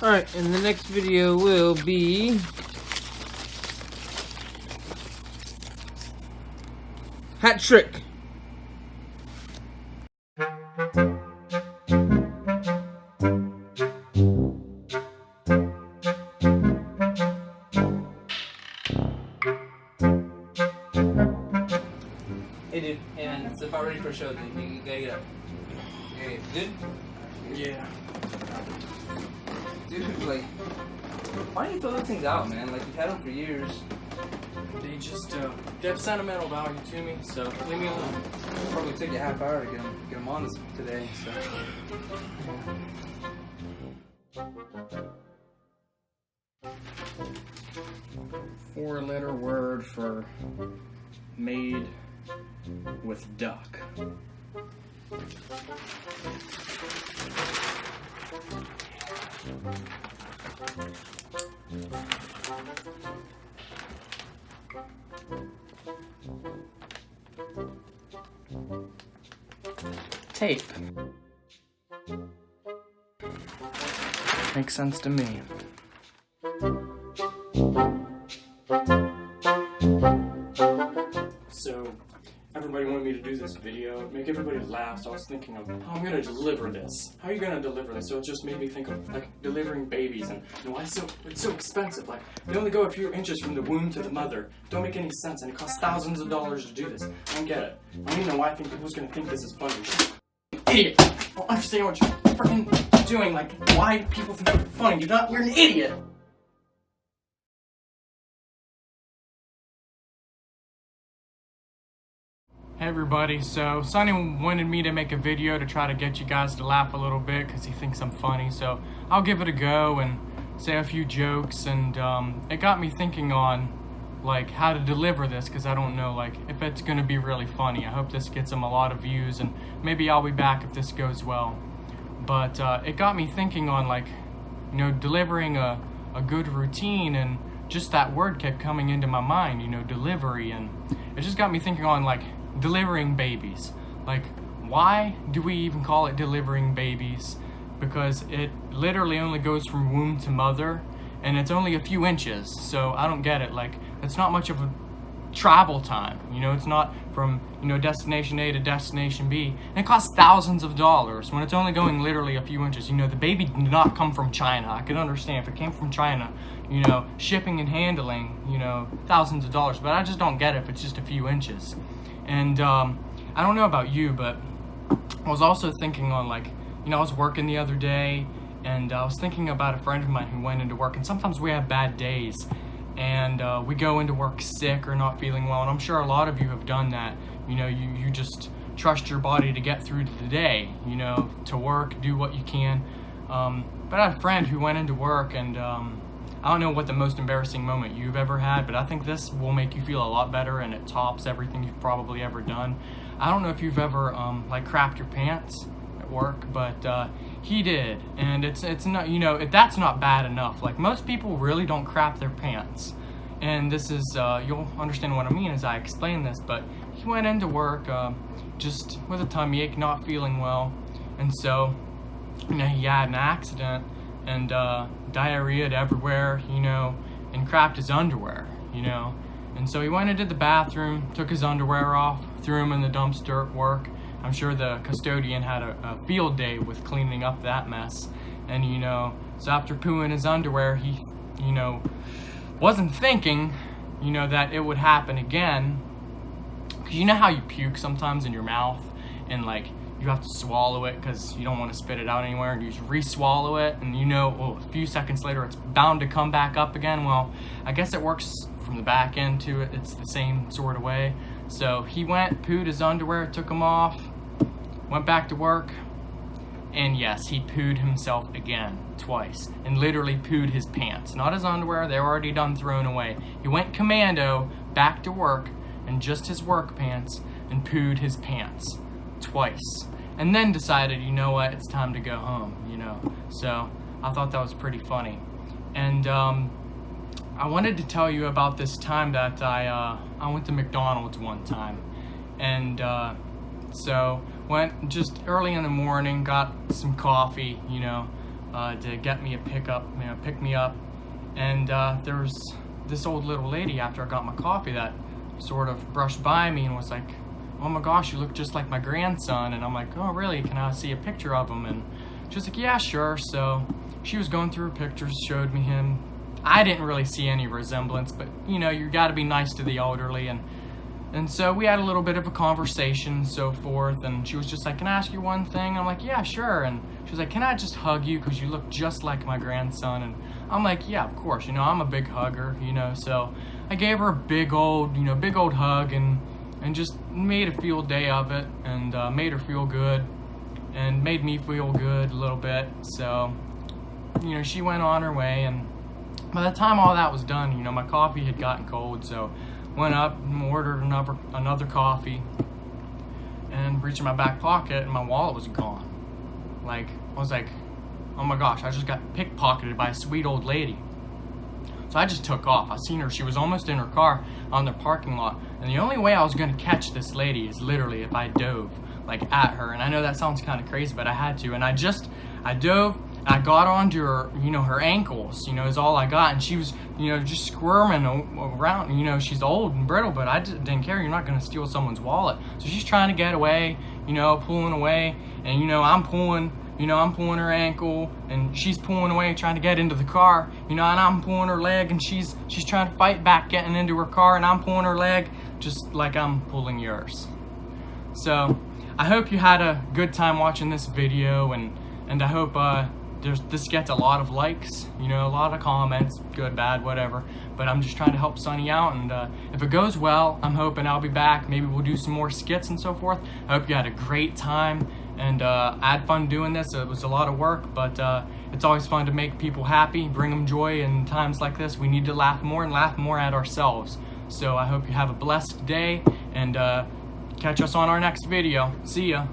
Alright, and the next video will be hat trick. Hey dude, and it's about ready for a show. You gotta get up. Okay, good? Yeah. Dude, like, why don't you throw those things out, man? Like, you've had them for years. They just, they have sentimental value to me, so leave me alone. Probably took you a half hour to get them on this today, so. 4-letter word for made with duck. Tape. Makes sense to me. So, everybody wanted me to do this video, make everybody laugh, so I was thinking of how I'm gonna deliver this. How are you gonna deliver this? So it just made me think of, like, delivering babies, and you know, why it's so expensive. Like, they only go a few inches from the womb to the mother. Don't make any sense, and it costs thousands of dollars to do this. I don't get it. I don't even know why I think people's gonna think this is funny. Idiot! I don't understand what you're freaking doing. Like, why people think it's funny? You're an idiot! Hey everybody, so Sonny wanted me to make a video to try to get you guys to laugh a little bit because he thinks I'm funny, so I'll give it a go and say a few jokes, and it got me thinking on like how to deliver this, because I don't know like if it's gonna be really funny. I hope this gets him a lot of views, and maybe I'll be back if this goes well. But it got me thinking on like, you know, delivering a good routine, and just that word kept coming into my mind, you know, delivery, and it just got me thinking on like delivering babies. Like, why do we even call it delivering babies? Because it literally only goes from womb to mother, and it's only a few inches, so I don't get it. Like, it's not much of a travel time, you know, it's not from, you know, destination A to destination B, and it costs thousands of dollars when it's only going literally a few inches. You know, the baby did not come from China. I could understand if it came from China, you know, shipping and handling, you know, thousands of dollars, but I just don't get it if it's just a few inches. And I don't know about you, but I was also thinking on like, you know, I was working the other day, and I was thinking about a friend of mine who went into work, and sometimes we have bad days, and we go into work sick or not feeling well, and I'm sure a lot of you have done that. You know, you just trust your body to get through the day, you know, to work, do what you can. But I had a friend who went into work, and I don't know what the most embarrassing moment you've ever had, but I think this will make you feel a lot better, and it tops everything you've probably ever done. I don't know if you've ever like crapped your pants at work, but he did, and it's not, you know, that's not bad enough. Like, most people really don't crap their pants, and this is you'll understand what I mean as I explain this. But he went into work just with a tummy ache, not feeling well, and so, you know, he had an accident, and diarrhea everywhere, you know, and crapped his underwear, you know. And so he went into the bathroom, took his underwear off, threw them in the dumpster at work. I'm sure the custodian had a field day with cleaning up that mess. And, you know, so after pooing his underwear, he, you know, wasn't thinking, you know, that it would happen again. Because you know how you puke sometimes in your mouth, and like, you have to swallow it because you don't want to spit it out anywhere, and you just re-swallow it, and you know, oh, a few seconds later it's bound to come back up again. Well, I guess it works from the back end to it. It's the same sort of way. So he went, pooed his underwear, took them off, went back to work, and yes, he pooed himself again, twice, and literally pooed his pants. Not his underwear, they were already done thrown away. He went commando back to work in just his work pants and pooed his pants twice, and then decided, you know what, it's time to go home, you know. So I thought that was pretty funny. And I wanted to tell you about this time that I went to McDonald's one time, and so went just early in the morning, got some coffee, you know, to get me a pick me up. And there was this old little lady after I got my coffee that sort of brushed by me and was like, "Oh my gosh, you look just like my grandson." And I'm like, "Oh really? Can I see a picture of him?" And she's like, "Yeah, sure." So she was going through her pictures, showed me him. I didn't really see any resemblance, but you know, you got to be nice to the elderly. And so we had a little bit of a conversation and so forth, and she was just like, "Can I ask you one thing?" I'm like, "Yeah, sure." And she was like, "Can I just hug you because you look just like my grandson?" And I'm like, "Yeah, of course, you know, I'm a big hugger, you know." So I gave her a big old hug and just made a field day of it, and made her feel good and made me feel good a little bit. So, you know, she went on her way, and by the time all that was done, you know, my coffee had gotten cold, so went up and ordered another coffee, and reached in my back pocket and my wallet was gone. Like, I was like, oh my gosh, I just got pickpocketed by a sweet old lady. So I just took off. I seen her, she was almost in her car on the parking lot, and the only way I was gonna catch this lady is literally if I dove like at her. And I know that sounds kind of crazy, but I had to, and I dove. I got onto her, you know, her ankles, you know, is all I got. And she was, you know, just squirming around. You know, she's old and brittle, but I didn't care. You're not going to steal someone's wallet. So she's trying to get away, you know, pulling away. And, you know, I'm pulling her ankle, and she's pulling away, trying to get into the car, you know, and I'm pulling her leg, and she's trying to fight back, getting into her car, and I'm pulling her leg just like I'm pulling yours. So I hope you had a good time watching this video, and I hope, this gets a lot of likes, you know, a lot of comments, good, bad, whatever. But I'm just trying to help Sonny out, and if it goes well, I'm hoping I'll be back. Maybe we'll do some more skits and so forth. I hope you had a great time, and I had fun doing this. It was a lot of work, but it's always fun to make people happy, bring them joy in times like this. We need to laugh more and laugh more at ourselves. So I hope you have a blessed day, and catch us on our next video. See ya.